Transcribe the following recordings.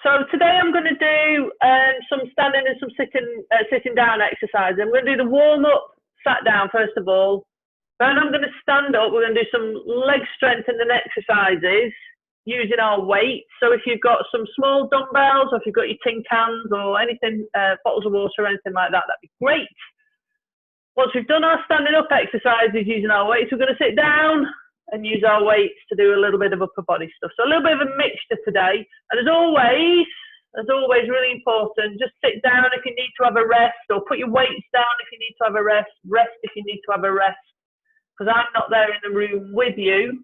So today I'm going to do some standing and some sitting down exercises. I'm going to do the warm up sat down first of all. Then I'm going to stand up. We're going to do some leg strengthening exercises using our weights. So if you've got some small dumbbells, or if you've got your tin cans or anything, bottles of water or anything like that, that'd be great. Once we've done our standing up exercises using our weights, we're going to sit down and use our weights to do a little bit of upper body stuff. So a little bit of a mixture today. And as always, really important, just sit down if you need to have a rest, or put your weights down if you need to have a rest, rest if you need to have a rest, because I'm not there in the room with you.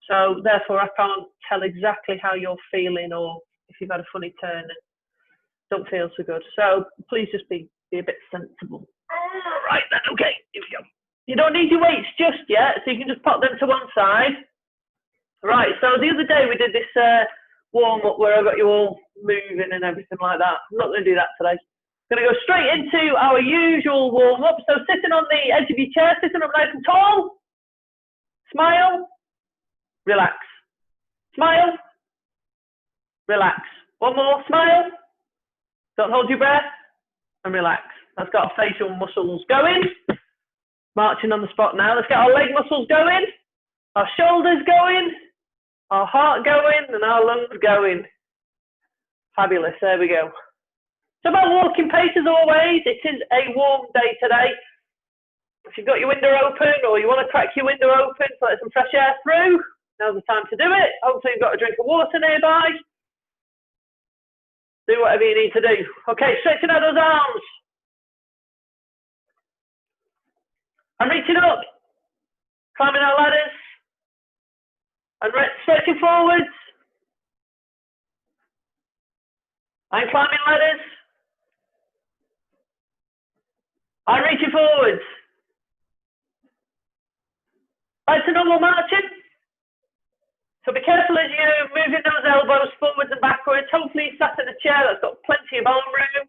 So therefore I can't tell exactly how you're feeling, or if you've had a funny turn and don't feel so good. So please just be a bit sensible. All right then, okay, here we go. You don't need your weights just yet, so you can just pop them to one side. Right, so the other day we did this warm-up where I got you all moving and everything like that. I'm not going to do that today. I'm going to go straight into our usual warm-up. So sitting on the edge of your chair, sitting up nice and tall. Smile. Relax. Smile. Relax. One more. Smile. Don't hold your breath. And relax. That's got our facial muscles going. Marching on the spot now. Let's get our leg muscles going, our shoulders going, our heart going, and our lungs going. Fabulous. There we go. So about walking pace as always. It is a warm day today. If you've got your window open, or you want to crack your window open to let some fresh air through, now's the time to do it. Hopefully you've got a drink of water nearby. Do whatever you need to do. Okay, stretching out those arms. I'm reaching up, climbing our ladders, and stretching forwards. I'm climbing ladders. I'm reaching forwards. Back to normal marching. So be careful as you're moving those elbows forwards and backwards. Hopefully you sat in a chair that's got plenty of arm room.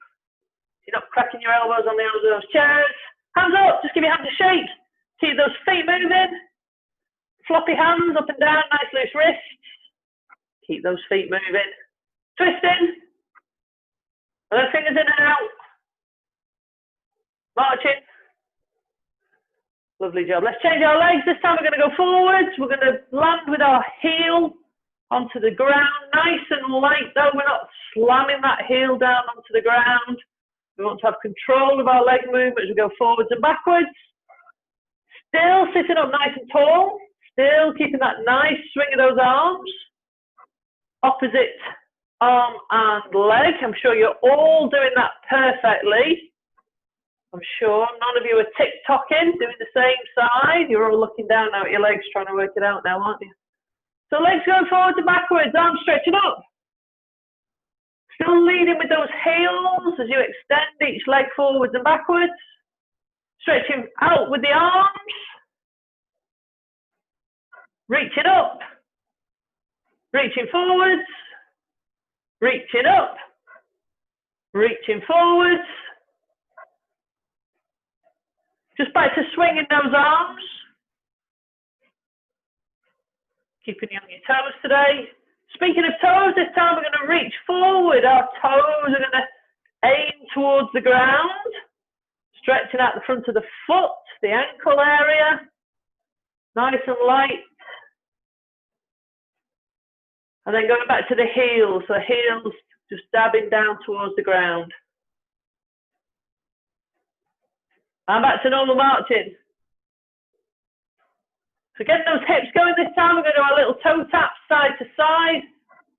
You're not cracking your elbows on the ends of those chairs. Hands up, just give your hands a shake. Keep those feet moving. Floppy hands up and down, nice loose wrists. Keep those feet moving. Twisting. And then fingers in and out. Marching. Lovely job. Let's change our legs. This time we're going to go forwards. We're going to land with our heel onto the ground. Nice and light though. We're not slamming that heel down onto the ground. We want to have control of our leg movement as we go forwards and backwards. Still sitting up nice and tall. Still keeping that nice swing of those arms. Opposite arm and leg. I'm sure you're all doing that perfectly. I'm sure none of you are tick-tocking, doing the same side. You're all looking down now at your legs, trying to work it out now, aren't you? So legs going forwards and backwards, arms stretching up. Still leading with those heels as you extend each leg forwards and backwards. Stretching out with the arms. Reaching up. Reaching forwards. Reaching up. Reaching forwards. Just back to swinging those arms. Keeping you on your toes today. Speaking of toes, this time we're going to reach forward. Our toes are going to aim towards the ground. Stretching out the front of the foot, the ankle area. Nice and light. And then going back to the heels. So the heels just dabbing down towards the ground. And back to normal marching. So getting those hips going this time, we're going to do our little toe taps side to side.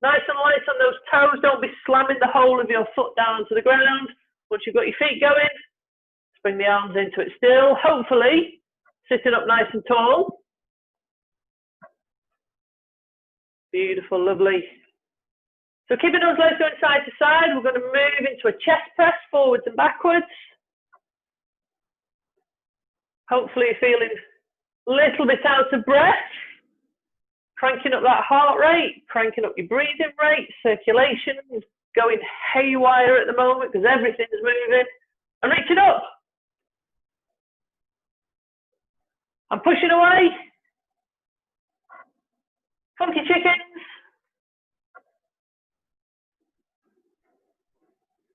Nice and light on those toes. Don't be slamming the whole of your foot down onto the ground. Once you've got your feet going, bring the arms into it still. Hopefully, sitting up nice and tall. Beautiful, lovely. So keeping those legs going side to side, we're going to move into a chest press, forwards and backwards. Hopefully you're feeling a little bit out of breath. Cranking up that heart rate, cranking up your breathing rate. Circulation is going haywire at the moment because everything's moving. And reaching up. And pushing away. Funky chickens.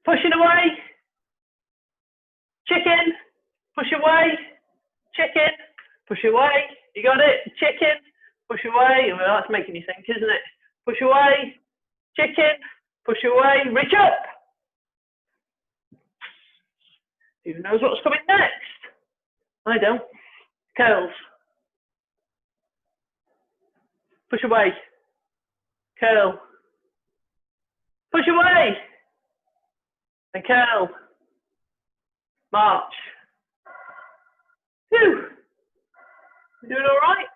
Pushing away. Chicken. Push away. Chicken. Push away. You got it. Chicken. Push away. Well, that's making you think, isn't it? Push away. Chicken. Push away. Reach up. Who knows what's coming next? I don't. Curls. Push away. Curl. Push away. And curl. March. Phew. You doing all right?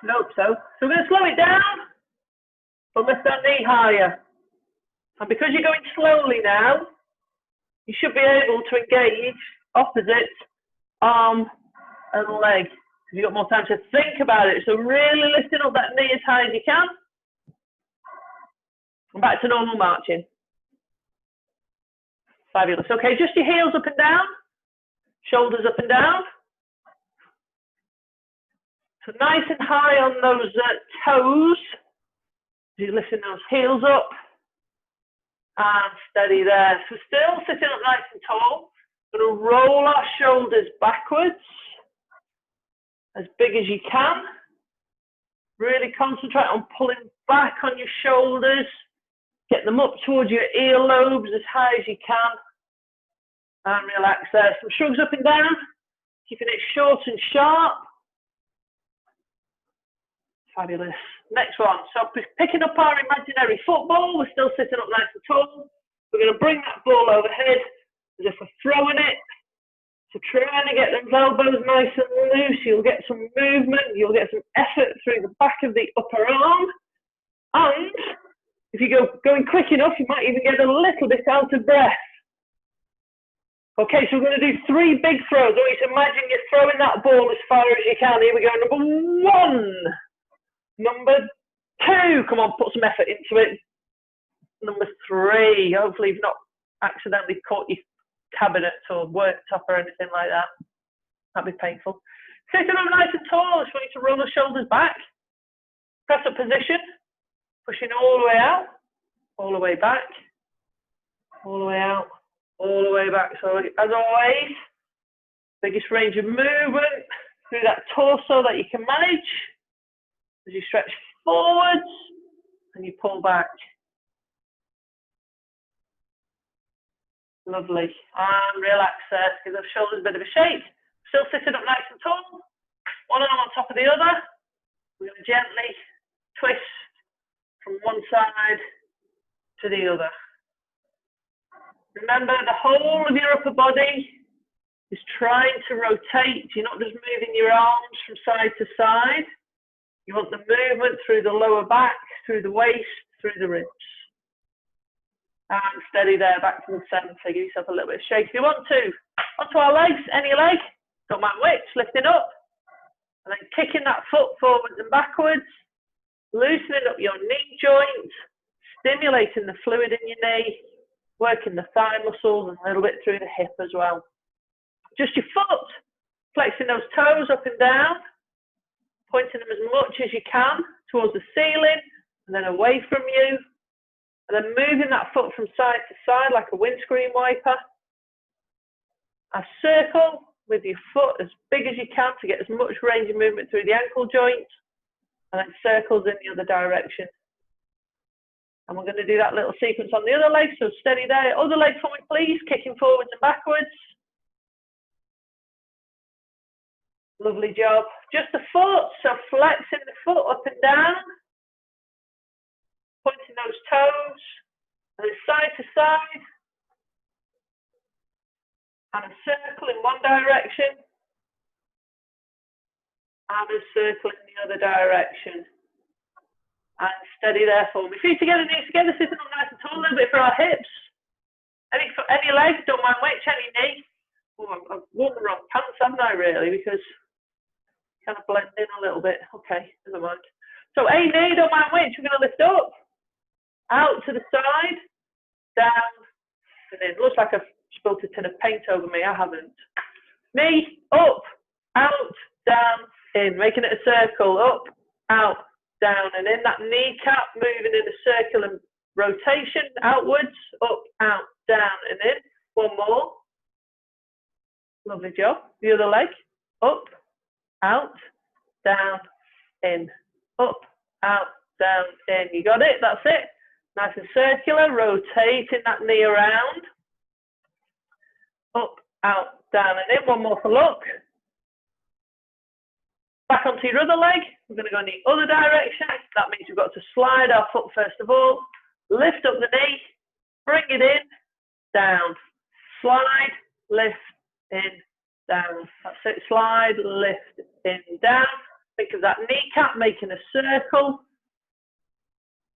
I hope so. So we're going to slow it down, but lift that knee higher. And because you're going slowly now, you should be able to engage opposite arm and leg. You've got more time to think about it. So really lifting up that knee as high as you can. And back to normal marching. Fabulous. Okay, just your heels up and down. Shoulders up and down. So nice and high on those toes. You're lifting those heels up. And steady there. So still sitting up nice and tall. Going to roll our shoulders backwards. As big as you can. Really concentrate on pulling back on your shoulders. Get them up towards your earlobes as high as you can. And relax there. Some shrugs up and down. Keeping it short and sharp. Fabulous. Next one. So picking up our imaginary football. We're still sitting up nice and tall. We're going to bring that ball overhead as if we're throwing it. So trying to get those elbows nice and loose. You'll get some movement. You'll get some effort through the back of the upper arm. And if you go going quick enough, you might even get a little bit out of breath. Okay, so we're going to do 3 big throws. I want you to imagine you're throwing that ball as far as you can. Here we go. Number 1. Number 2. Come on, put some effort into it. Number 3. Hopefully you've not accidentally caught your cabinet or worktop or anything like that. That'd be painful. Sitting up nice and tall. Just want you to roll the shoulders back. Press up position. Pushing all the way out. All the way back. All the way out. All the way back. So as always, biggest range of movement through that torso that you can manage as you stretch forwards and you pull back. Lovely. And relax there. Give those shoulders a bit of a shake. Still sitting up nice and tall. One arm on top of the other. We're going to gently twist from one side to the other. Remember, the whole of your upper body is trying to rotate. You're not just moving your arms from side to side. You want the movement through the lower back, through the waist, through the ribs. And steady there, back to the center. Give yourself a little bit of shake if you want to. Onto our legs, any leg. Don't mind which, lifting up. And then kicking that foot forwards and backwards. Loosening up your knee joint. Stimulating the fluid in your knee. Working the thigh muscles and a little bit through the hip as well. Just your foot, flexing those toes up and down, pointing them as much as you can towards the ceiling and then away from you. And then moving that foot from side to side like a windscreen wiper. A circle with your foot as big as you can to get as much range of movement through the ankle joint. And then circles in the other direction. And we're going to do that little sequence on the other leg, so steady there. Other leg for me, please, kicking forwards and backwards. Lovely job. Just the foot, so flexing the foot up and down. Pointing those toes, and then side to side. And a circle in one direction. And a circle in the other direction. And steady there for me. Feet together, knees together, sitting up nice and tall, a little bit for our hips. Any legs, don't mind which, any knee. Oh, I've worn the wrong pants, haven't I, really? Because kind of blend in a little bit. Okay, never mind. So a knee, don't mind which, we're going to lift up. Out to the side, down, and in. Looks like I've spilt a tin of paint over me, I haven't. Knee, up, out, down, in. Making it a circle, up, out, down and in. That kneecap moving in a circular rotation outwards, up, Good job. The other leg. Up, out, down, in. Up, out, down, in. You got it? That's it. Nice and circular. Rotating that knee around. Up, out, down, and in. One more for luck. Back onto your other leg. We're going to go in the other direction. That means we've got to slide our foot first of all. Lift up the knee. Bring it in. Down. Slide. Lift. In. Down. That's it. Slide. Lift. In. Down. Think of that kneecap making a circle.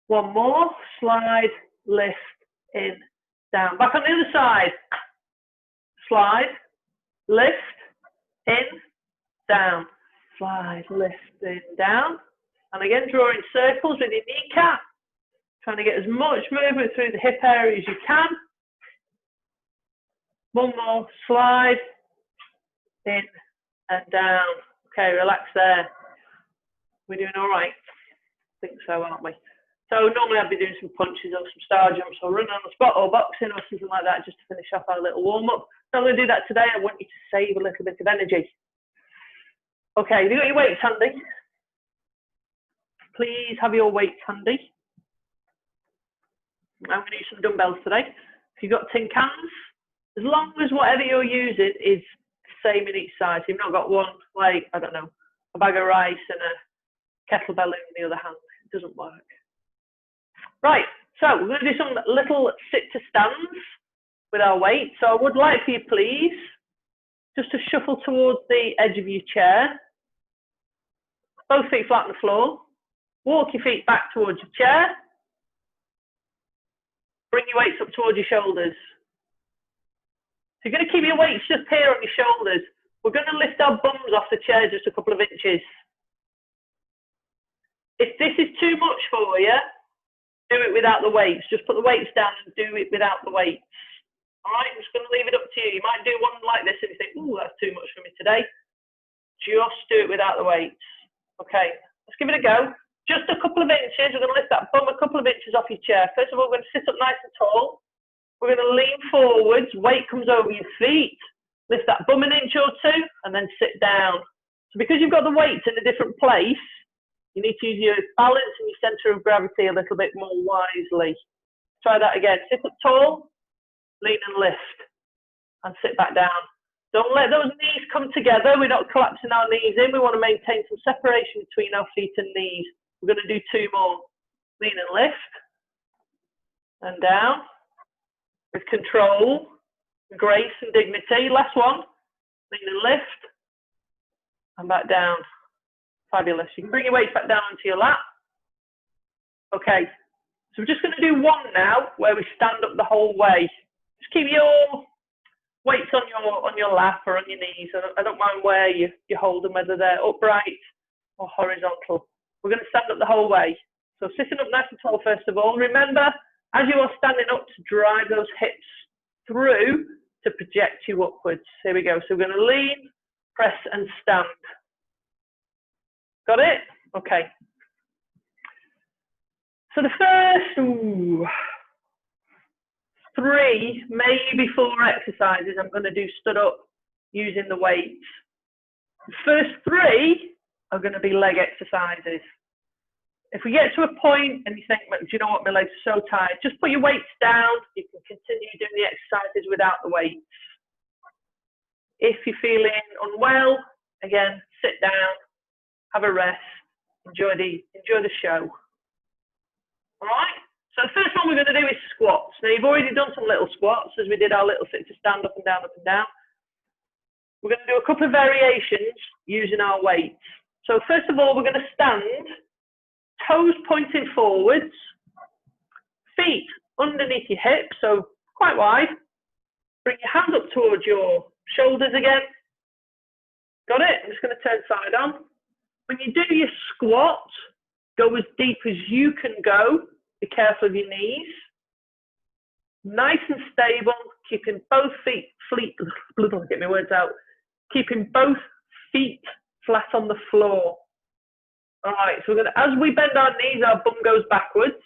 One more. Slide. Lift. In. Down. Back on the other side. Slide. Lift. In. Down. Slide, lift, in, down. And again, drawing circles with your kneecap. Trying to get as much movement through the hip area as you can. One more, slide, in, and down. Okay, relax there. We're doing all right? I think so, aren't we? So normally I'd be doing some punches or some star jumps or running on the spot or boxing or something like that just to finish off our little warm-up. I'm going to do that today. I want you to save a little bit of energy. Okay, have you got your weights handy? Please have your weights handy. I'm going to use some dumbbells today. If you've got tin cans, as long as whatever you're using is the same in each side. So you've not got one, like, I don't know, a bag of rice and a kettlebell in the other hand. It doesn't work. Right, so we're going to do some little sit-to-stands with our weight. So I would like for you, please, just to shuffle towards the edge of your chair. Both feet flat on the floor. Walk your feet back towards your chair. Bring your weights up towards your shoulders. So you're going to keep your weights just here on your shoulders. We're going to lift our bums off the chair just a couple of inches. If this is too much for you, do it without the weights. Just put the weights down and do it without the weights. All right, I'm just going to leave it up to you. You might do one like this and you think, ooh, that's too much for me today. Just do it without the weights. Okay, let's give it a go. Just a couple of inches. We're going to lift that bum a couple of inches off your chair. First of all, we're going to sit up nice and tall. We're going to lean forwards. Weight comes over your feet. Lift that bum an inch or two and then sit down. So because you've got the weights in a different place, you need to use your balance and your centre of gravity a little bit more wisely. Try that again. Sit up tall, lean and lift, and sit back down. Don't let those knees come together. We're not collapsing our knees in. We want to maintain some separation between our feet and knees. We're going to do two more. Lean and lift. And down. With control, grace and dignity. Last one. Lean and lift. And back down. Fabulous. You can bring your weights back down onto your lap. Okay. So we're just going to do one now where we stand up the whole way. Just keep your weights on your lap or on your knees. I don't mind where you hold them, whether they're upright or horizontal. We're going to stand up the whole way. So sitting up nice and tall first of all. Remember, as you are standing up, to drive those hips through to project you upwards. Here we go. So we're going to lean, press and stand. Got it? Okay. So the first 3, maybe 4 exercises I'm going to do stood up using the weights. The first 3 are going to be leg exercises. If we get to a point and you think, do you know what, my legs are so tired, just put your weights down. You can continue doing the exercises without the weights. If you're feeling unwell, again, sit down, have a rest, enjoy the show. All right? So the first one we're going to do is squats. Now, you've already done some little squats as we did our little sit to stand up and down, up and down. We're going to do a couple of variations using our weights. So first of all, we're going to stand, toes pointing forwards, feet underneath your hips, so quite wide. Bring your hands up towards your shoulders again. Got it? I'm just going to turn side on. When you do your squat, go as deep as you can go. Be careful of your knees. Nice and stable, keeping both feet, get my words out, keeping both feet flat on the floor. All right, so we're going to, as we bend our knees, our bum goes backwards,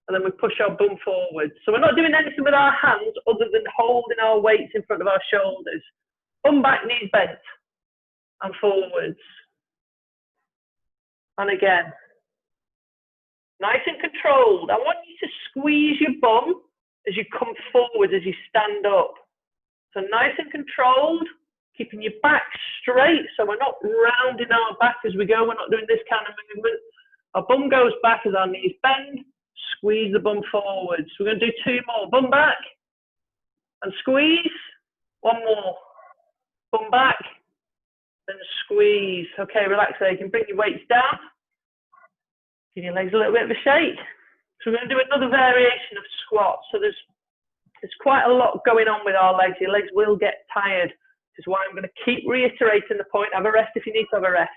and then we push our bum forwards. So we're not doing anything with our hands other than holding our weights in front of our shoulders. Bum back, knees bent, and forwards. And again. Nice and controlled. I want you to squeeze your bum as you come forward, as you stand up. So nice and controlled, keeping your back straight, so we're not rounding our back as we go. We're not doing this kind of movement. Our bum goes back as our knees bend. Squeeze the bum forward. So we're going to do 2 more. Bum back and squeeze. 1 more. Bum back and squeeze. Okay, relax there. You can bring your weights down. Give your legs a little bit of a shake. So we're going to do another variation of squats. So there's quite a lot going on with our legs. Your legs will get tired. Which is why I'm going to keep reiterating the point. Have a rest if you need to have a rest.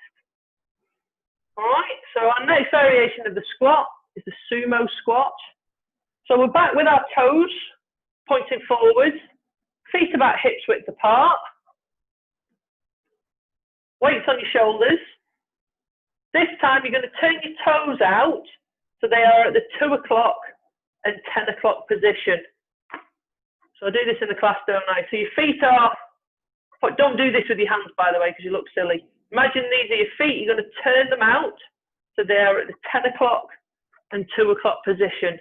All right, so our next variation of the squat is the Sumo Squat. So we're back with our toes pointing forwards, feet about hips width apart, weights on your shoulders. This time you're going to turn your toes out so they are at the 2 o'clock and 10 o'clock position. So I do this in the class, don't I? So your feet are, but don't do this with your hands, by the way, because you look silly. Imagine these are your feet. You're going to turn them out so they are at the 10 o'clock and 2 o'clock position.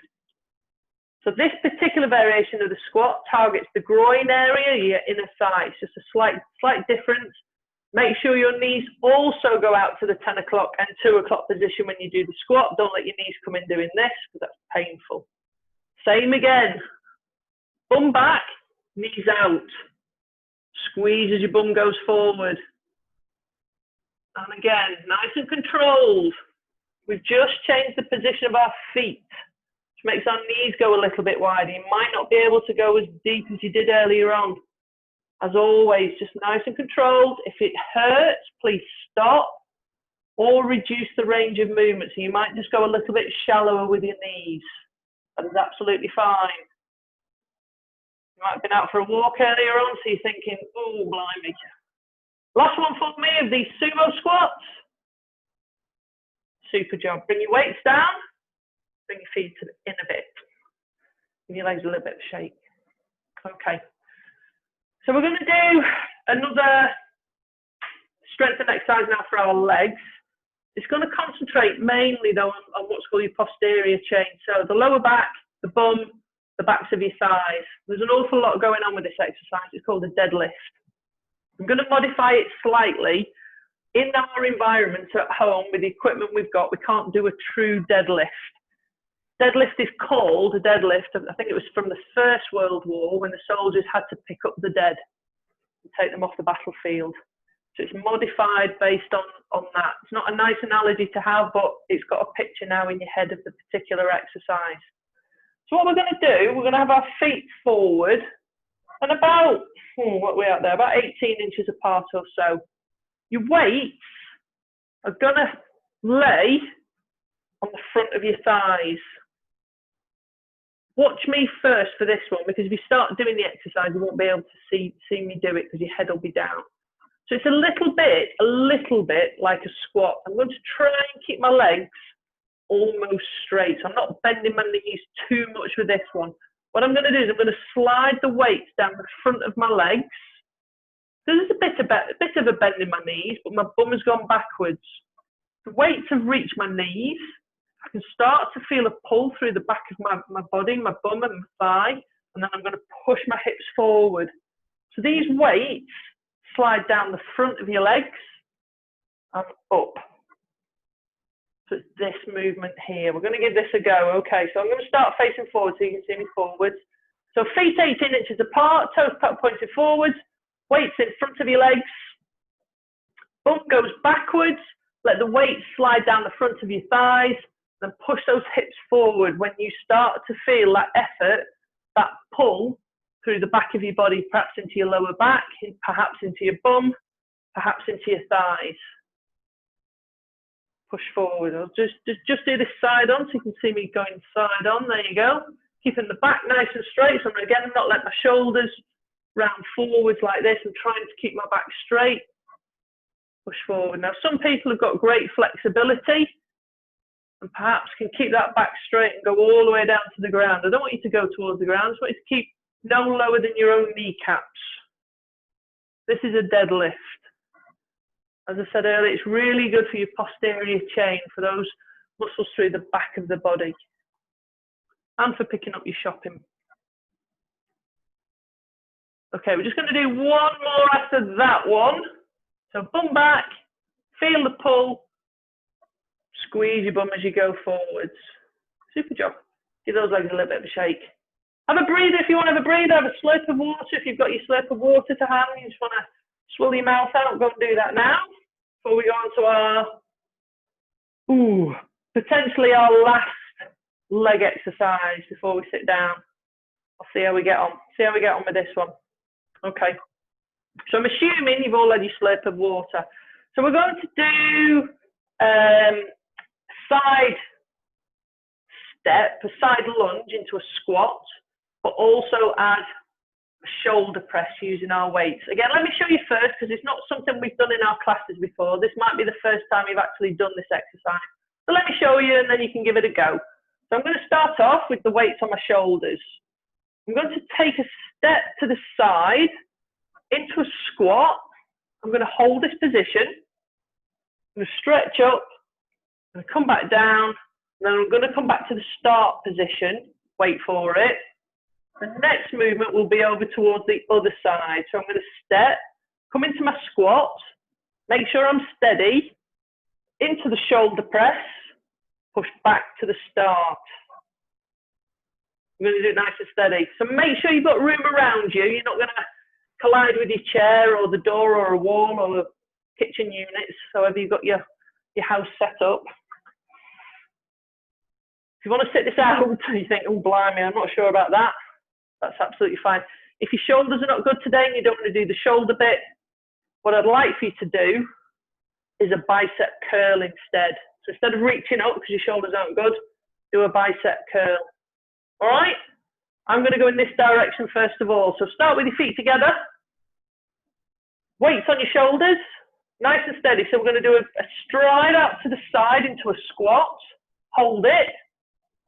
So this particular variation of the squat targets the groin area, your inner thigh. It's just a slight difference. Make sure your knees also go out to the 10 o'clock and 2 o'clock position when you do the squat. Don't let your knees come in doing this because that's painful. Same again. Bum back, knees out. Squeeze as your bum goes forward. And again, nice and controlled. We've just changed the position of our feet, which makes our knees go a little bit wider. You might not be able to go as deep as you did earlier on. As always, just nice and controlled. If it hurts, please stop or reduce the range of movement. So you might just go a little bit shallower with your knees. That is absolutely fine. You might have been out for a walk earlier on, so you're thinking, oh, blimey. Last one for me of these Sumo Squats. Super job. Bring your weights down. Bring your feet in a bit. Give your legs a little bit of a shake. Okay. So we're going to do another strengthening exercise now for our legs. It's going to concentrate mainly though on what's called your posterior chain. So the lower back, the bum, the backs of your thighs. There's an awful lot going on with this exercise. It's called a deadlift. I'm going to modify it slightly. In our environment at home with the equipment we've got, we can't do a true deadlift. Deadlift is called a deadlift. I think it was from the First World War when the soldiers had to pick up the dead and take them off the battlefield. So it's modified based on that. It's not a nice analogy to have, but it's got a picture now in your head of the particular exercise. So what we're going to do, we're going to have our feet forward and about, what are we out there, about 18 inches apart or so. Your weights are going to lay on the front of your thighs. Watch me first for this one, because if you start doing the exercise, you won't be able to see me do it because your head will be down. So it's a little bit like a squat. I'm going to try and keep my legs almost straight. So I'm not bending my knees too much with this one. What I'm going to do is I'm going to slide the weights down the front of my legs. So there's a bit of a bend in my knees, but my bum has gone backwards. The weights have reached my knees. I can start to feel a pull through the back of my body, my bum and my thigh, and then I'm going to push my hips forward. So these weights slide down the front of your legs and up. So it's this movement here. We're going to give this a go. Okay, so I'm going to start facing forward so you can see me forwards. So feet 18 inches apart, toes pointed forwards, weights in front of your legs, bum goes backwards, let the weight slide down the front of your thighs, then push those hips forward. When you start to feel that effort, that pull through the back of your body, perhaps into your lower back, perhaps into your bum, perhaps into your thighs. Push forward. I'll just do this side on so you can see me going side on. There you go. Keeping the back nice and straight. So I'm again not let my shoulders round forwards like this. I'm trying to keep my back straight. Push forward. Now some people have got great flexibility and perhaps can keep that back straight and go all the way down to the ground. I don't want you to go towards the ground. I just want you to keep no lower than your own kneecaps. This is a deadlift. As I said earlier, it's really good for your posterior chain, for those muscles through the back of the body, and for picking up your shopping. Okay, we're just going to do one more after that one. So bum back, feel the pull, squeeze your bum as you go forwards. Super job. Give those legs a little bit of a shake. Have a breather if you want to have a breather. Have a slurp of water if you've got your slurp of water to hand. You just want to swirl your mouth out. Go and do that now before we go on to our, potentially our last leg exercise before we sit down. I'll see how we get on. See how we get on with this one. Okay. So I'm assuming you've all had your slurp of water. So we're going to do side step, a side lunge into a squat, but also add a shoulder press using our weights. Again, let me show you first, because it's not something we've done in our classes before. This might be the first time you've actually done this exercise. So let me show you, and then you can give it a go. So I'm going to start off with the weights on my shoulders. I'm going to take a step to the side into a squat. I'm going to hold this position. I'm going to stretch up. I'm going to come back down. And then I'm going to come back to the start position. Wait for it. The next movement will be over towards the other side. So I'm going to step, come into my squat, make sure I'm steady, into the shoulder press, push back to the start. I'm going to do it nice and steady. So make sure you've got room around you. You're not going to collide with your chair or the door or a wall or the kitchen units, however you've got your house set up. If you want to sit this out and you think, oh, blimey, I'm not sure about that, that's absolutely fine. If your shoulders are not good today and you don't want to do the shoulder bit, what I'd like for you to do is a bicep curl instead. So instead of reaching up because your shoulders aren't good, do a bicep curl. All right? I'm going to go in this direction first of all. So start with your feet together. Weights on your shoulders, nice and steady. So we're going to do a stride out to the side into a squat. Hold it.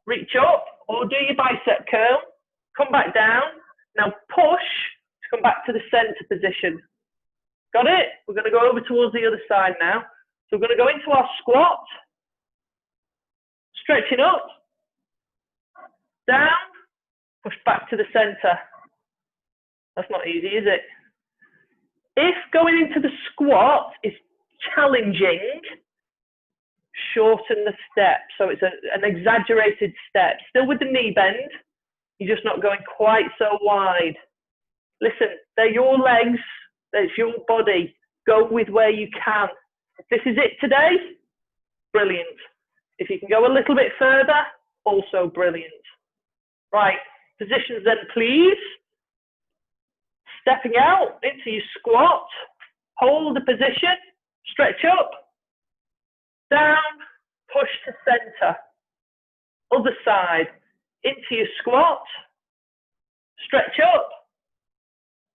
Reach up or do your bicep curl. Come back down. Now push to come back to the center position. Got it? We're going to go over towards the other side now. So we're going to go into our squat. Stretching up. Down. Push back to the center. That's not easy, is it? If going into the squat is challenging, shorten the step. So it's an exaggerated step. Still with the knee bend. You're just not going quite so wide. Listen, they're your legs. It's your body. Go with where you can. If this is it today, brilliant. If you can go a little bit further, also brilliant. Right, positions then, please. Stepping out into your squat. Hold the position. Stretch up. Down. Push to center. Other side. Into your squat. Stretch up.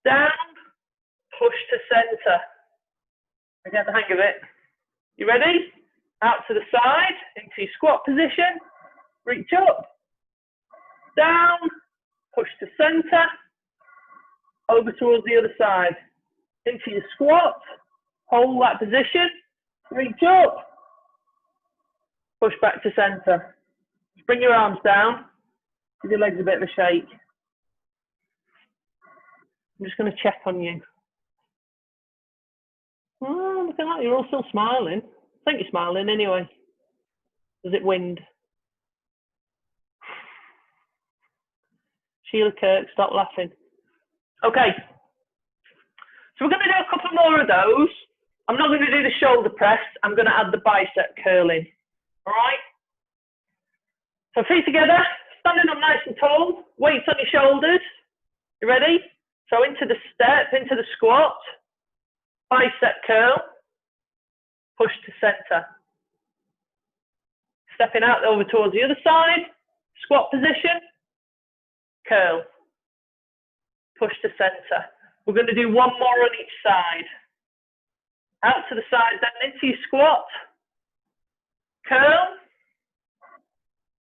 Down. Push to center. I get the hang of it. You ready? Out to the side. Into your squat position. Reach up. Down. Push to center. Over towards the other side. Into your squat. Hold that position. Reach up. Push back to center. Bring your arms down. Give your legs a bit of a shake. I'm just going to check on you. Oh, looking like you're all still smiling. I think you're smiling anyway. Does it wind? Sheila Kirk, stop laughing. Okay. So we're going to do a couple more of those. I'm not going to do the shoulder press. I'm going to add the bicep curling. All right? So feet together, standing up nice and tall, weights on your shoulders. You ready? So into the step, into the squat, bicep curl, push to center. Stepping out over towards the other side, squat position, curl, push to center. We're going to do one more on each side. Out to the side, then into your squat, curl,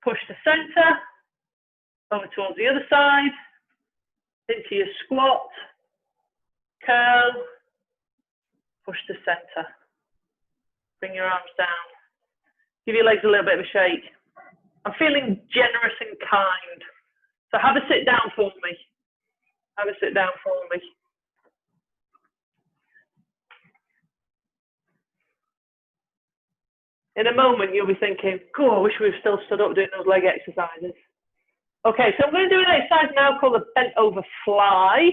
push to center, over towards the other side, into your squat, curl, Push to center. Bring your arms down. Give your legs a little bit of a shake. I'm feeling generous and kind. So have a sit down for me. Have a sit down for me. In a moment, you'll be thinking, cool, I wish we were still stood up doing those leg exercises. Okay, so I'm going to do an exercise now called the bent over fly.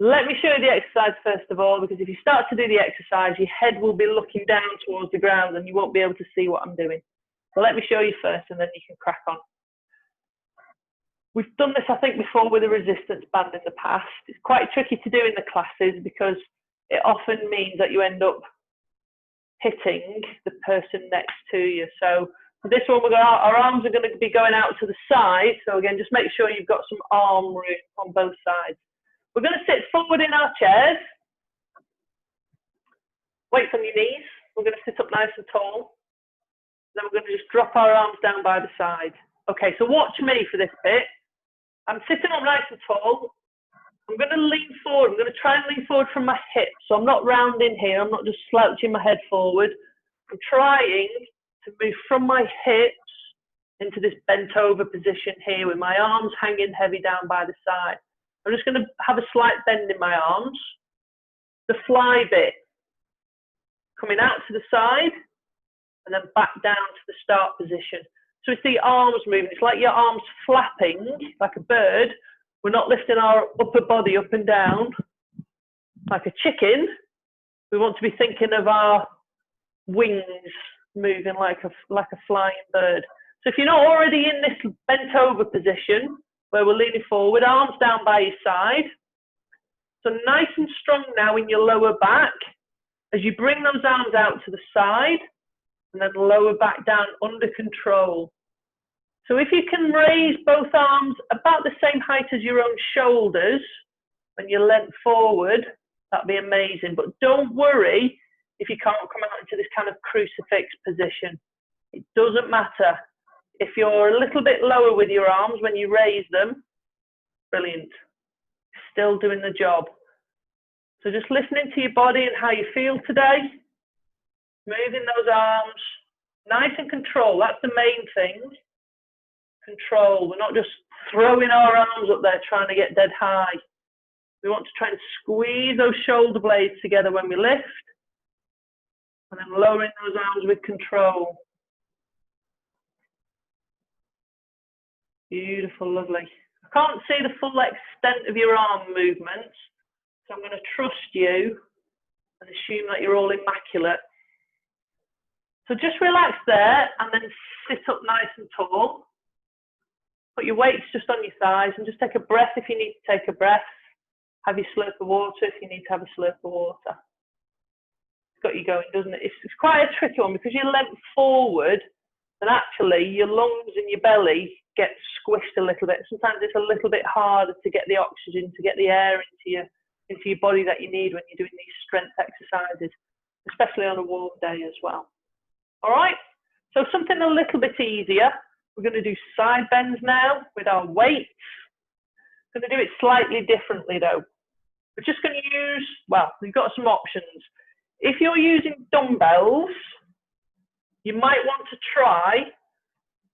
Let me show you the exercise first of all, because if you start to do the exercise, your head will be looking down towards the ground and you won't be able to see what I'm doing. So let me show you first and then you can crack on. We've done this, I think, before with a resistance band in the past. It's quite tricky to do in the classes because it often means that you end up hitting the person next to you. So for this one, our arms are going to be going out to the side. So again, just make sure you've got some arm room on both sides. We're going to sit forward in our chairs. Weights on your knees. We're going to sit up nice and tall. Then we're going to just drop our arms down by the side. Okay, so watch me for this bit. I'm sitting up nice and tall. I'm going to lean forward. I'm going to try and lean forward from my hips. So I'm not rounding here. I'm not just slouching my head forward. I'm trying to move from my hips into this bent over position here with my arms hanging heavy down by the side. I'm just going to have a slight bend in my arms. The fly bit coming out to the side and then back down to the start position. So it's the arms moving. It's like your arms flapping like a bird. We're not lifting our upper body up and down like a chicken. We want to be thinking of our wings moving like a flying bird. So if you're not already in this bent over position where we're leaning forward, arms down by your side. So nice and strong now in your lower back as you bring those arms out to the side and then lower back down under control. So if you can raise both arms about the same height as your own shoulders when you're leant forward, that'd be amazing. But don't worry if you can't come out into this kind of crucifix position. It doesn't matter. If you're a little bit lower with your arms when you raise them, brilliant. Still doing the job. So just listening to your body and how you feel today. Moving those arms, nice and control. That's the main thing. Control. We're not just throwing our arms up there trying to get dead high. We want to try and squeeze those shoulder blades together when we lift. And then lowering those arms with control. Beautiful, lovely. I can't see the full extent of your arm movements, so I'm going to trust you and assume that you're all immaculate. So just relax there and then sit up nice and tall. Put your weights just on your thighs and just take a breath if you need to take a breath. Have your slurp of water if you need to have a slurp of water. It's got you going, doesn't it? It's quite a tricky one because you're leant forward and actually your lungs and your belly get squished a little bit. Sometimes it's a little bit harder to get the oxygen, to get the air into your body that you need when you're doing these strength exercises, especially on a warm day as well. All right, so something a little bit easier. We're going to do side bends now with our weights. We're going to do it slightly differently though. We're just going to use, well, we've got some options. If you're using dumbbells, you might want to try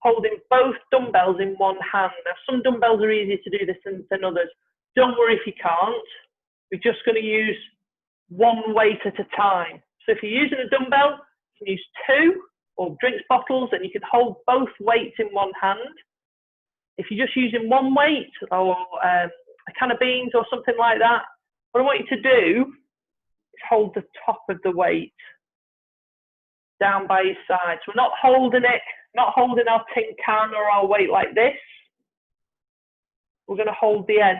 holding both dumbbells in one hand. Now, some dumbbells are easier to do this than others. Don't worry if you can't. We're just going to use one weight at a time. So if you're using a dumbbell, you can use two or drinks bottles and you can hold both weights in one hand. If you're just using one weight or a can of beans or something like that, what I want you to do is hold the top of the weight down by your side. So we're not holding it, not holding our tin can or our weight like this. We're going to hold the end.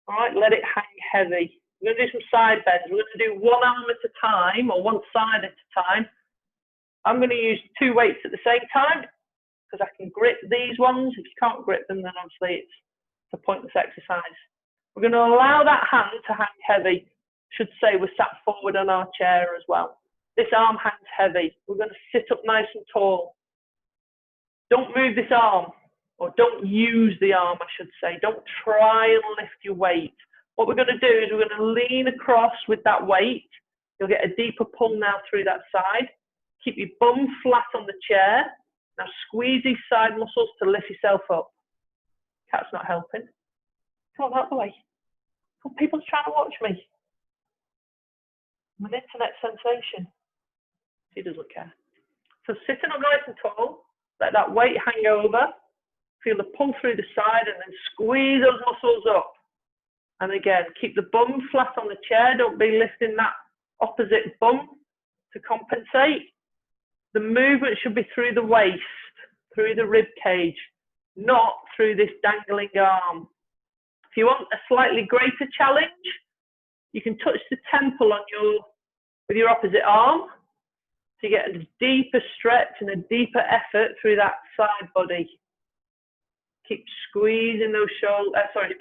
All right, let it hang heavy. We're going to do some side bends. We're going to do one arm at a time or one side at a time. I'm going to use two weights at the same time because I can grip these ones. If you can't grip them, then obviously it's a pointless exercise. We're going to allow that hand to hang heavy. Should say we're sat forward on our chair as well. This arm hangs heavy. We're going to sit up nice and tall. Don't move this arm, or don't use the arm, I should say. Don't try and lift your weight. What we're going to do is we're going to lean across with that weight. You'll get a deeper pull now through that side. Keep your bum flat on the chair. Now squeeze these side muscles to lift yourself up. Cat's not helping. Come on, out the way. Come, people's trying to watch me. I'm an internet sensation. She doesn't care. So sitting up nice and tall, let that weight hang over. Feel the pull through the side and then squeeze those muscles up. And again, keep the bum flat on the chair. Don't be lifting that opposite bum to compensate. The movement should be through the waist, through the rib cage, not through this dangling arm. If you want a slightly greater challenge, you can touch the temple on with your opposite arm to get a deeper stretch and a deeper effort through that side body. Keep squeezing those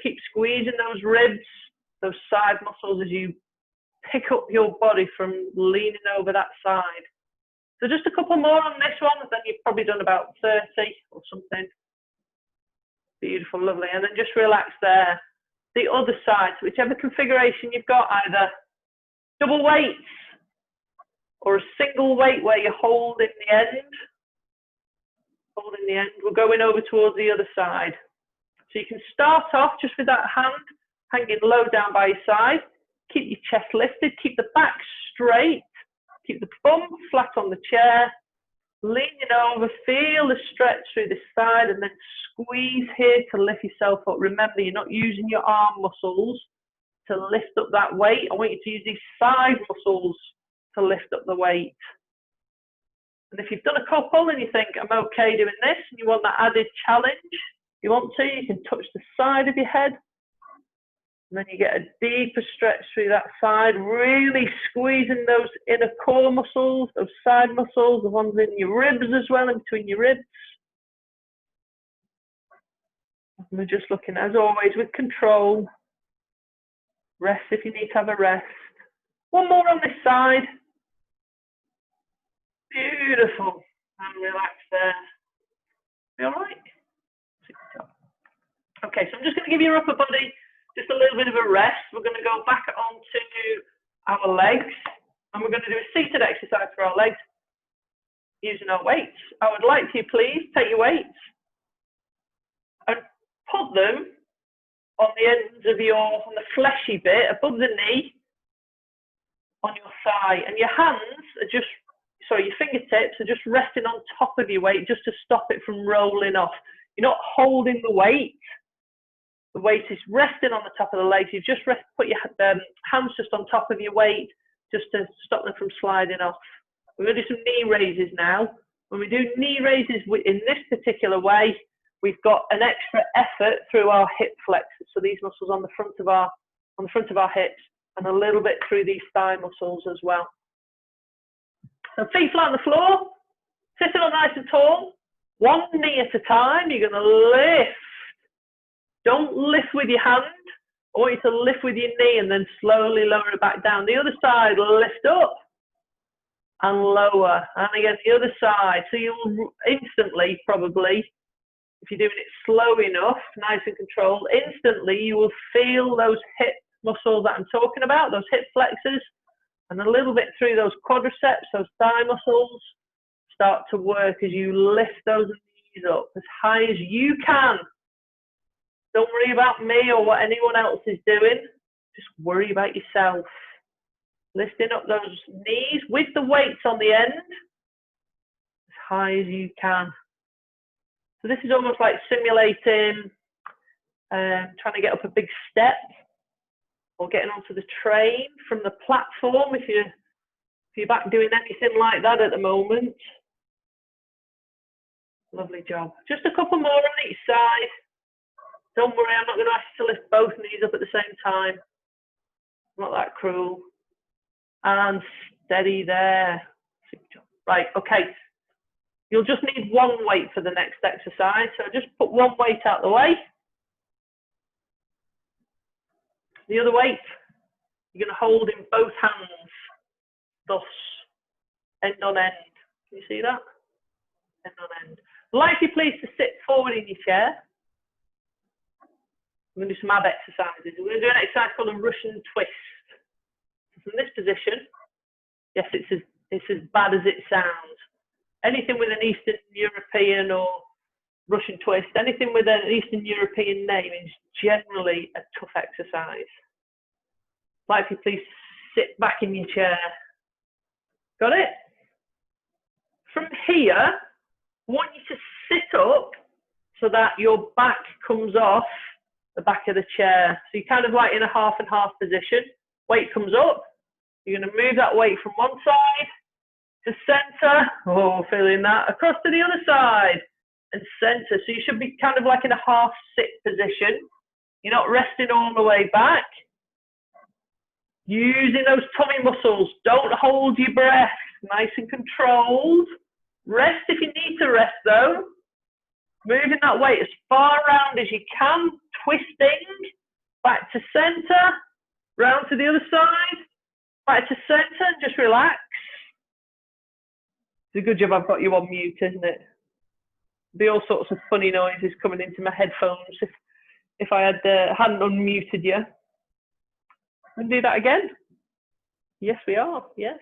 keep squeezing those ribs, those side muscles as you pick up your body from leaning over that side. So just a couple more on this one, then you've probably done about 30 or something. Beautiful, lovely. And then just relax there. The other side, so whichever configuration you've got, either double weights or a single weight where you're holding the end. Holding the end. We're going over towards the other side. So you can start off just with that hand hanging low down by your side. Keep your chest lifted. Keep the back straight. Keep the bum flat on the chair. Leaning over. Feel the stretch through this side and then squeeze here to lift yourself up. Remember, you're not using your arm muscles to lift up that weight. I want you to use these side muscles to lift up the weight. And if you've done a couple and you think, I'm okay doing this, and you want that added challenge, you want to, you can touch the side of your head. And then you get a deeper stretch through that side, really squeezing those inner core muscles, those side muscles, the ones in your ribs as well, in between your ribs. And we're just looking, as always, with control. Rest if you need to have a rest. One more on this side. Beautiful. And relax there. You all right? Okay, so I'm just going to give your upper body just a little bit of a rest. We're going to go back onto our legs. And we're going to do a seated exercise for our legs using our weights. I would like you, please, take your weights and put them on the ends of on the fleshy bit above the knee on your thigh. And your hands are just, sorry, your fingertips are just resting on top of your weight just to stop it from rolling off. You're not holding the weight. The weight is resting on the top of the legs. You just put your hands just on top of your weight just to stop them from sliding off. We're going to do some knee raises now. When we do knee raises in this particular way, we've got an extra effort through our hip flexors. So these muscles on the front of our hips, and a little bit through these thigh muscles as well. So feet flat on the floor, sitting up nice and tall, one knee at a time. You're going to lift. Don't lift with your hand. I want you to lift with your knee and then slowly lower it back down. The other side, lift up and lower. And again, the other side. So you'll instantly, probably, if you're doing it slow enough, nice and controlled, instantly you will feel those hip muscles that I'm talking about, those hip flexors, and a little bit through those quadriceps, those thigh muscles, start to work as you lift those knees up as high as you can. Don't worry about me or what anyone else is doing. Just worry about yourself. Lifting up those knees with the weights on the end as high as you can. So this is almost like simulating trying to get up a big step or getting onto the train from the platform if you're back doing anything like that at the moment. Lovely job. Just a couple more on each side. Don't worry, I'm not going to ask you to lift both knees up at the same time. I'm not that cruel. And steady there. Right, okay. You'll just need one weight for the next exercise. So just put one weight out the way. The other weight, you're going to hold in both hands. Thus, end on end. Can you see that? End on end. I'd like you please to sit forward in your chair. We're going to do some ab exercises. We're going to do an exercise called a Russian twist. From this position, yes, it's as bad as it sounds. Anything with an Eastern European or Russian twist, anything with an Eastern European name is generally a tough exercise. Like, if you please sit back in your chair. Got it? From here, I want you to sit up so that your back comes off the back of the chair. So you're kind of like in a half and half position. Weight comes up. You're going to move that weight from one side to center. Oh, feeling that. Across to the other side and center. So you should be kind of like in a half sit position. You're not resting all the way back. Using those tummy muscles. Don't hold your breath. Nice and controlled. Rest if you need to rest though. Moving that weight as far around as you can. Twisting. Back to center. Round to the other side. Back to center and just relax. It's a good job I've got you on mute, isn't it? There'd be all sorts of funny noises coming into my headphones if I hadn't unmuted you. And do that again. Yes, we are. Yes.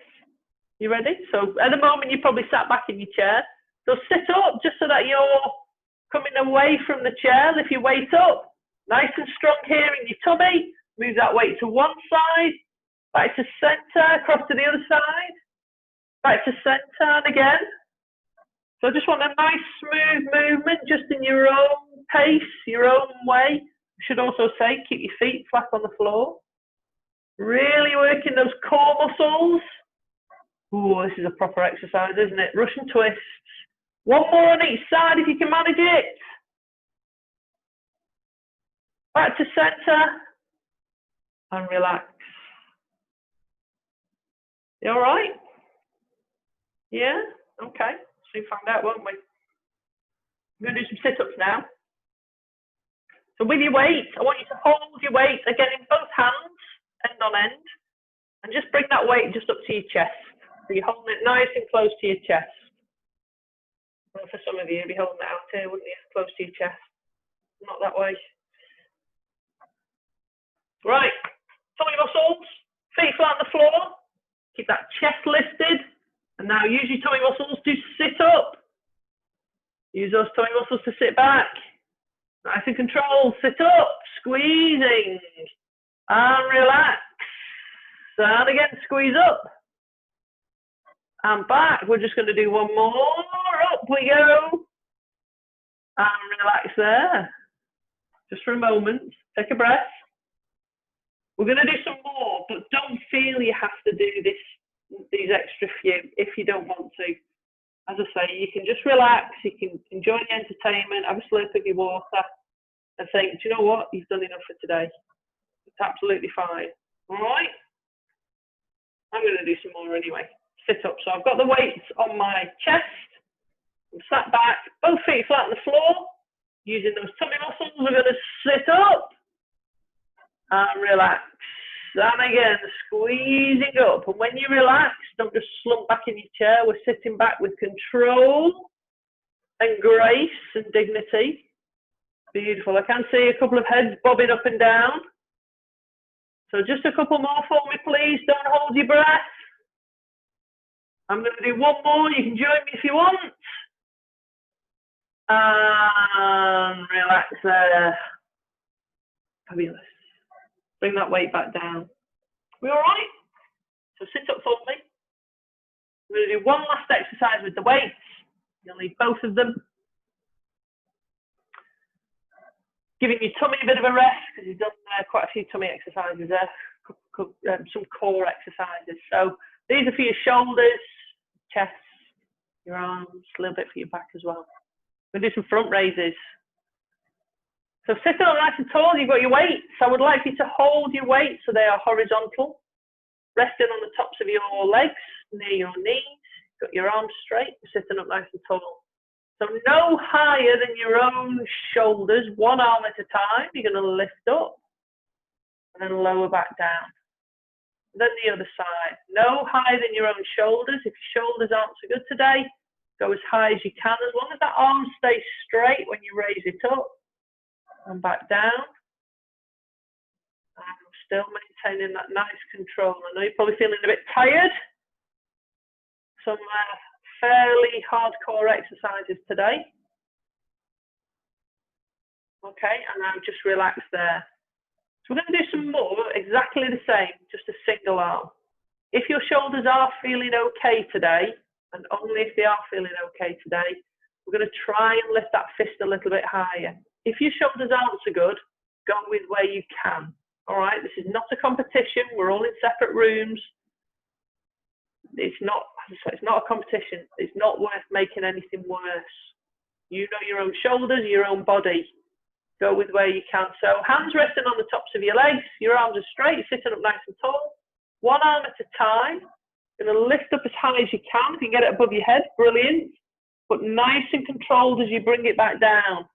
You ready? So at the moment, you're probably sat back in your chair. So sit up just so that you're coming away from the chair. Lift your weight up. Nice and strong here in your tummy. Move that weight to one side. Back to center. Across to the other side. Back to center and again. So I just want a nice smooth movement just in your own pace, your own way. I should also say keep your feet flat on the floor. Really working those core muscles. Ooh, this is a proper exercise, isn't it? Russian twists. One more on each side if you can manage it. Back to center. And relax. You all right? Yeah? Okay. Soon find out, won't we? We're going to do some sit-ups now. So with your weight, I want you to hold your weight again in both hands, end on end, and just bring that weight just up to your chest. So you're holding it nice and close to your chest. Well, for some of you, you'd be holding it out here, wouldn't you? Close to your chest. Not that way. Right. Tummy muscles, feet flat on the floor. Keep that chest lifted. And now use your tummy muscles to sit up. Use those tummy muscles to sit back. Nice and controlled. Sit up. Squeezing. And relax. And again, squeeze up. And back. We're just going to do one more. Up we go. And relax there. Just for a moment. Take a breath. We're going to do some more, but don't feel you have to do these extra few if you don't want to. As I say, you can just relax, you can enjoy the entertainment, have a slurp of your water, and think, do you know what? You've done enough for today. It's absolutely fine. All right? I'm going to do some more anyway. Sit up. So I've got the weights on my chest. I'm sat back, both feet flat on the floor. Using those tummy muscles, we're going to sit up and relax. And again, squeezing up. And when you relax, don't just slump back in your chair. We're sitting back with control and grace and dignity. Beautiful. I can see a couple of heads bobbing up and down. So just a couple more for me, please. Don't hold your breath. I'm going to do one more. You can join me if you want. And relax there. Fabulous. Bring that weight back down. We all right? So sit up for me. We're going to do one last exercise with the weights. You'll need both of them. Giving your tummy a bit of a rest because you've done quite a few tummy exercises there. Some core exercises. So these are for your shoulders, chest, your arms, a little bit for your back as well. We're going to do some front raises. So sitting up nice and tall, you've got your weights. I would like you to hold your weights so they are horizontal. Resting on the tops of your legs, near your knees. Got your arms straight, sitting up nice and tall. So no higher than your own shoulders, one arm at a time. You're going to lift up and then lower back down. Then the other side. No higher than your own shoulders. If your shoulders aren't so good today, go as high as you can. As long as that arm stays straight when you raise it up. And back down. Still maintaining that nice control. I know you're probably feeling a bit tired. Some fairly hardcore exercises today. Okay, and now just relax there. So we're going to do some more, exactly the same, just a single arm. If your shoulders are feeling okay today, and only if they are feeling okay today, we're going to try and lift that fist a little bit higher. If your shoulders aren't so good, go with where you can. All right, this is not a competition. We're all in separate rooms. It's not a competition. It's not worth making anything worse. You know your own shoulders, your own body. Go with where you can. So hands resting on the tops of your legs. Your arms are straight, sitting up nice and tall. One arm at a time. You're going to lift up as high as you can. If you can get it above your head, brilliant. But nice and controlled as you bring it back down.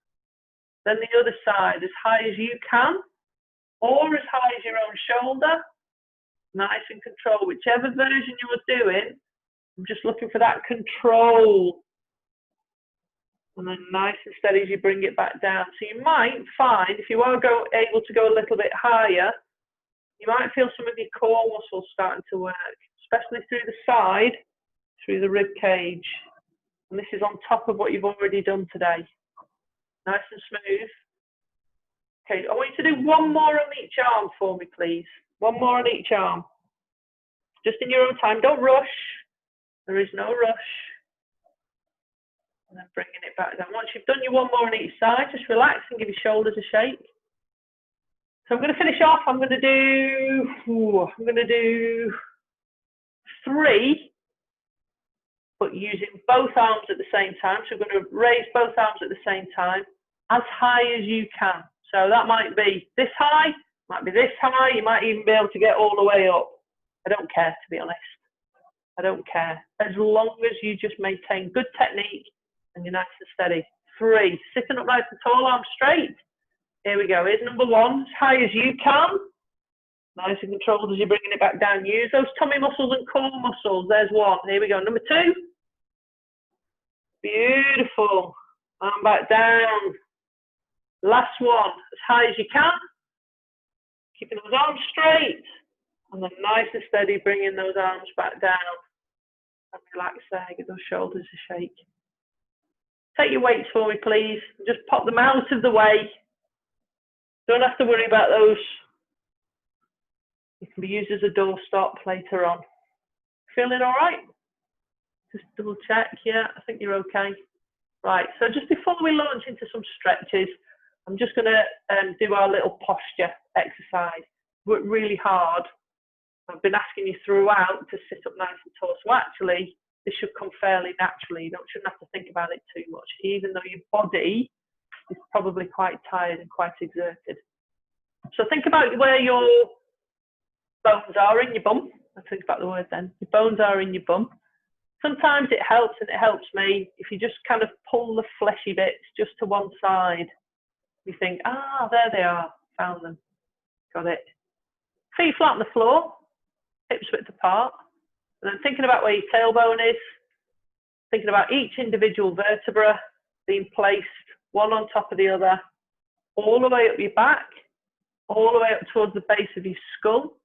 Then the other side, as high as you can, or as high as your own shoulder. Nice and controlled. Whichever version you're doing, I'm just looking for that control. And then nice and steady as you bring it back down. So you might find, if you are able to go a little bit higher, you might feel some of your core muscles starting to work, especially through the side, through the rib cage. And this is on top of what you've already done today. Nice and smooth. Okay, I want you to do one more on each arm for me, please. One more on each arm. Just in your own time. Don't rush. There is no rush. And then bringing it back down. Once you've done your one more on each side, just relax and give your shoulders a shake. So I'm going to finish off. I'm going to do 3, but using both arms at the same time. So we're going to raise both arms at the same time, as high as you can. So that might be this high, might be this high. You might even be able to get all the way up. I don't care, to be honest. I don't care. As long as you just maintain good technique and you're nice and steady. 3, sitting up nice and tall, arms straight. Here we go. Here's number 1, as high as you can. Nice and controlled as you're bringing it back down. Use those tummy muscles and core muscles. There's 1. Here we go. Number 2. Beautiful. Arm back down. Last one, as high as you can. Keeping those arms straight. And then nice and steady, bringing those arms back down. And relax there. Give those shoulders a shake. Take your weights for me, please. Just pop them out of the way. Don't have to worry about those. It can be used as a doorstop later on. Feeling all right? Just double check. Yeah, I think you're okay. Right, so just before we launch into some stretches, I'm just going to do our little posture exercise. Work really hard. I've been asking you throughout to sit up nice and tall. So actually, this should come fairly naturally. You shouldn't have to think about it too much, even though your body is probably quite tired and quite exerted. So think about where your bones are in your bum. Let's think about the word then. Your bones are in your bum. Sometimes it helps, and it helps me, if you just kind of pull the fleshy bits just to one side. You think, ah, there they are, found them, got it. Feet flat on the floor, hips width apart, and then thinking about where your tailbone is, thinking about each individual vertebra being placed one on top of the other, all the way up your back, all the way up towards the base of your skull,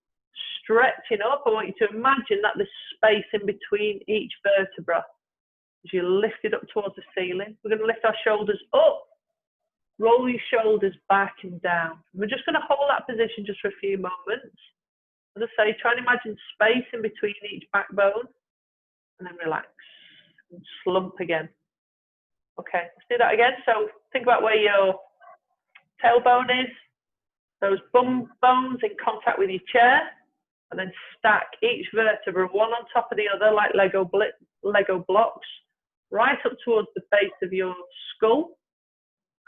stretching up. I want you to imagine that there's space in between each vertebra as you lift it up towards the ceiling. We're going to lift our shoulders up. Roll your shoulders back and down. We're just going to hold that position just for a few moments. As I say, try and imagine space in between each backbone, and then relax and slump again. Okay, let's do that again. So think about where your tailbone is, those bum bones in contact with your chair, and then stack each vertebra one on top of the other like Lego blocks, right up towards the base of your skull.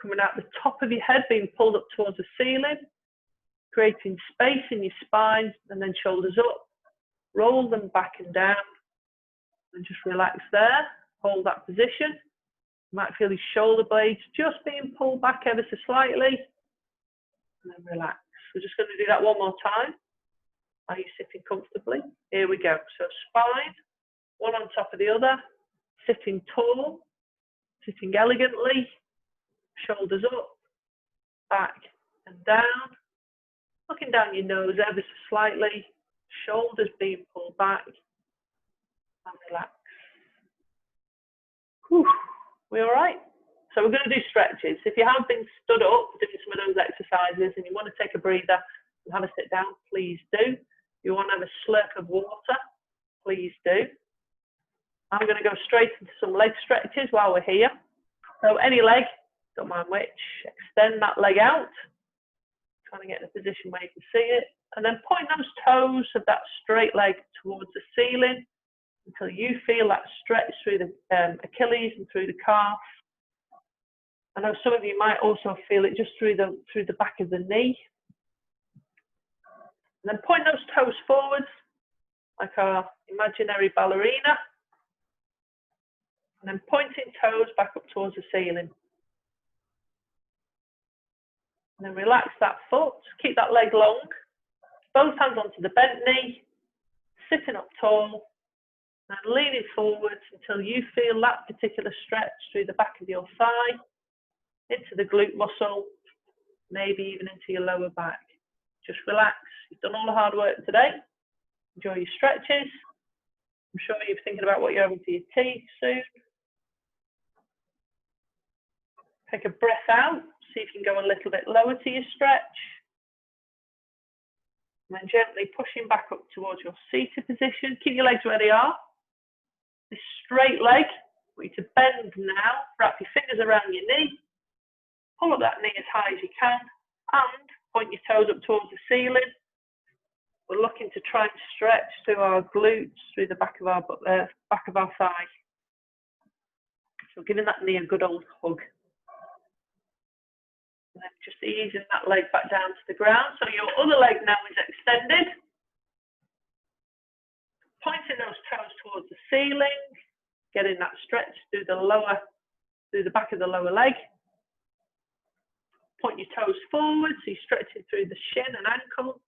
Coming out the top of your head, being pulled up towards the ceiling, creating space in your spine, and then shoulders up. Roll them back and down, and just relax there. Hold that position. You might feel your shoulder blades just being pulled back ever so slightly, and then relax. We're just going to do that one more time. Are you sitting comfortably? Here we go. So spine, one on top of the other, sitting tall, sitting elegantly. Shoulders up, back and down, Looking down your nose ever so slightly, shoulders being pulled back, and relax. Whew. We all right? So we're going to do stretches. If you have been stood up doing some of those exercises and you want to take a breather and have a sit down, please do. If you want to have a slurp of water, please do. I'm going to go straight into some leg stretches while we're here. So any leg, don't mind which, extend that leg out. Trying to get in a position where you can see it. And then point those toes of that straight leg towards the ceiling until you feel that stretch through the Achilles and through the calf. I know some of you might also feel it just through the back of the knee. And then point those toes forwards like our imaginary ballerina. And then pointing toes back up towards the ceiling. And then relax that foot, keep that leg long. Both hands onto the bent knee, sitting up tall, and leaning forwards until you feel that particular stretch through the back of your thigh, into the glute muscle, maybe even into your lower back. Just relax. You've done all the hard work today. Enjoy your stretches. I'm sure you're thinking about what you're having for your tea soon. Take a breath out. See if you can go a little bit lower to your stretch. And then gently pushing back up towards your seated position. Keep your legs where they are. This straight leg, I want you to bend now. Wrap your fingers around your knee. Pull up that knee as high as you can. And point your toes up towards the ceiling. We're looking to try and stretch through our glutes, through the back of our thigh. So giving that knee a good old hug. And then just easing that leg back down to the ground. So your other leg now is extended. Pointing those toes towards the ceiling. Getting that stretch through the back of the lower leg. Point your toes forward, so you're stretching through the shin and ankle.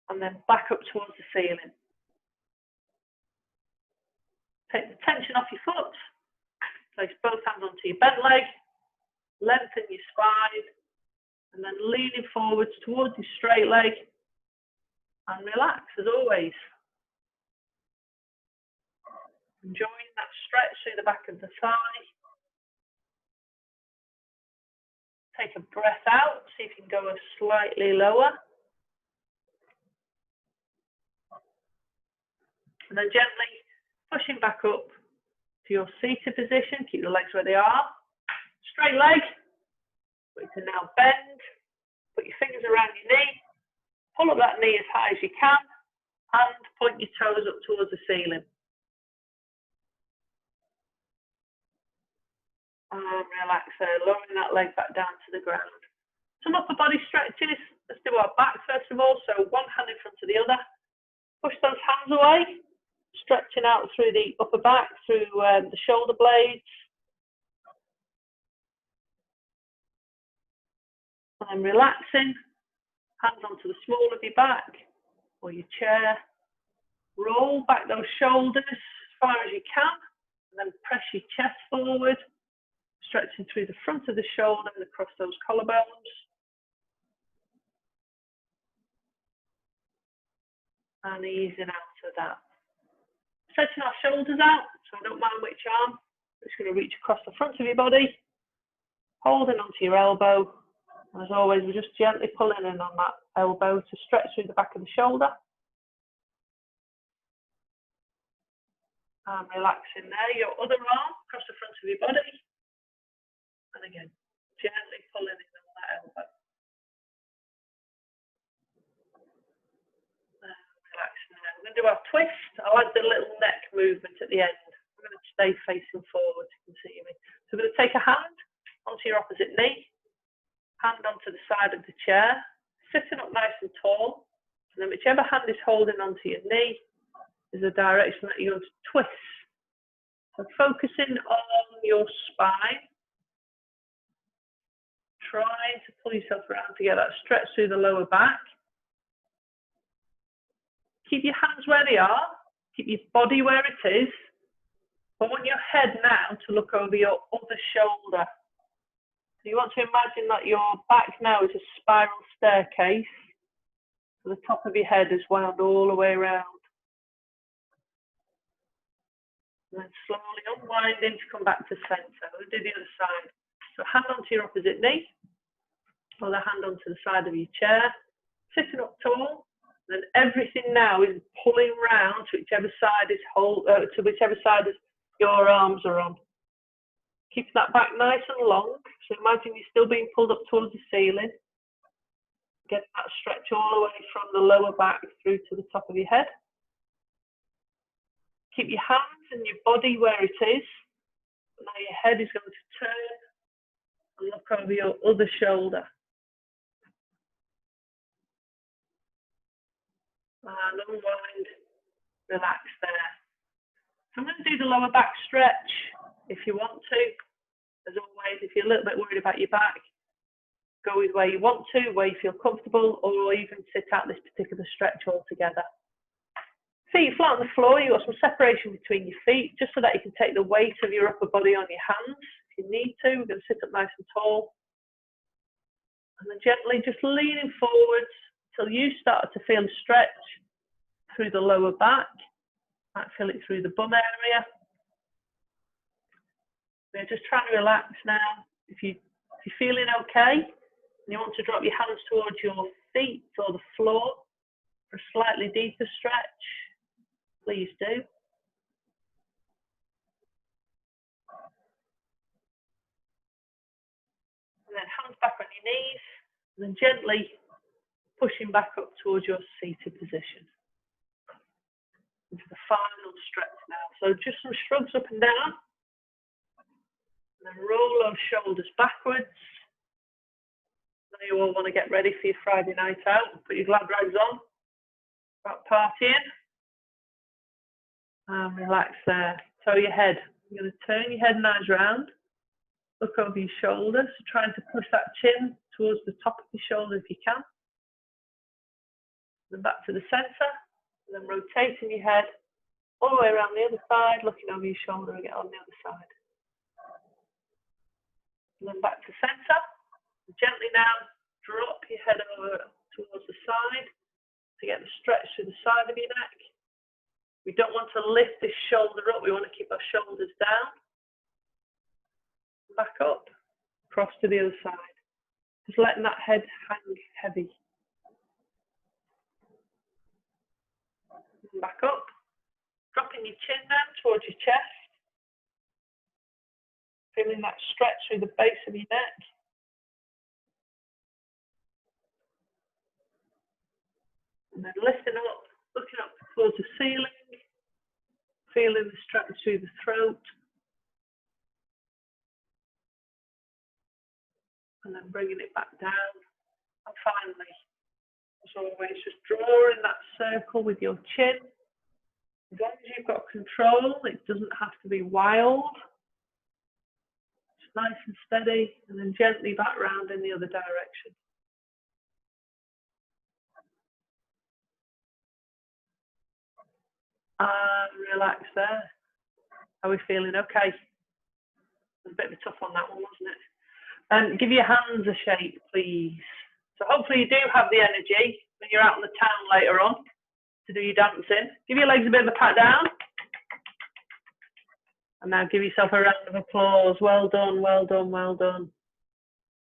And then back up towards the ceiling. Take the tension off your foot. Place both hands onto your bent leg. Lengthen your spine. And then leaning forwards towards your straight leg. And relax as always. Enjoying that stretch through the back of the thigh. Take a breath out. See if you can go slightly lower. And then gently pushing back up to your seated position. Keep the legs where they are. Straight leg. But you can now bend. Put your fingers around your knee. Pull up that knee as high as you can. And point your toes up towards the ceiling. And relax there. Lowering that leg back down to the ground. Some upper body stretches. Let's do our back first of all. So one hand in front of the other. Push those hands away. Stretching out through the upper back, through the shoulder blades. And then relaxing. Hands onto the small of your back or your chair. Roll back those shoulders as far as you can. And then press your chest forward. Stretching through the front of the shoulder and across those collarbones. And easing out of that. Stretching our shoulders out, so I don't mind which arm. I'm just going to reach across the front of your body, holding onto your elbow. And as always, we're just gently pulling in on that elbow to stretch through the back of the shoulder. And relaxing there, your other arm across the front of your body. And again, gently pulling in on that elbow. Relaxing there. We're going to do our twist. I like the little neck movement at the end. I'm going to stay facing forward so you can see me. So we're going to take a hand onto your opposite knee, hand onto the side of the chair, sitting up nice and tall, and then whichever hand is holding onto your knee is the direction that you're going to twist. So focusing on your spine, trying to pull yourself around to get that stretch through the lower back. Keep your hands where they are, keep your body where it is. I want your head now to look over your other shoulder. So you want to imagine that your back now is a spiral staircase. So the top of your head is wound all the way around. And then slowly unwinding to come back to centre. We'll do the other side. So hand onto your opposite knee. Other hand onto the side of your chair. Sitting up tall. And then everything now is pulling round to whichever side is your arms are on. Keep that back nice and long. So imagine you're still being pulled up towards the ceiling. Getting that stretch all the way from the lower back through to the top of your head. Keep your hands and your body where it is. Now your head is going to turn and look over your other shoulder. And unwind, relax there. So I'm going to do the lower back stretch if you want to. As always, if you're a little bit worried about your back, go with where you want to, where you feel comfortable, or even sit out this particular stretch altogether. Feet flat on the floor, you've got some separation between your feet, just so that you can take the weight of your upper body on your hands if you need to. We're going to sit up nice and tall. And then gently just leaning forwards till you start to feel a stretch through the lower back. Might feel it through the bum area. We're just trying to relax now. If you're feeling okay, and you want to drop your hands towards your feet or the floor for a slightly deeper stretch, please do. And then hands back on your knees, and then gently pushing back up towards your seated position. Into the final stretch now. So just some shrugs up and down. And then roll those shoulders backwards. Now you all want to get ready for your Friday night out. Put your glad rags on. About partying. And relax there. Toe your head. You're going to turn your head nice round. Look over your shoulders. Trying to push that chin towards the top of your shoulder if you can. Then back to the centre. And then rotating your head all the way around the other side, looking over your shoulder again on the other side. And then back to centre. Gently now drop your head over towards the side to get the stretch through the side of your neck. We don't want to lift this shoulder up, we want to keep our shoulders down. Back up, across to the other side. Just letting that head hang heavy. Back up, dropping your chin down towards your chest. Feeling that stretch through the base of your neck. And then lifting up, looking up towards the ceiling. Feeling the stretch through the throat. And then bringing it back down. And finally, as always, just drawing that circle with your chin. As long as you've got control, it doesn't have to be wild. Just nice and steady, and then gently back round in the other direction. And relax there. Are we feeling okay? It was a bit of a tough one, that one, wasn't it? And give your hands a shake, please. So hopefully you do have the energy when you're out in the town later on to do your dancing. Give your legs a bit of a pat down. And now give yourself a round of applause. Well done, well done, well done.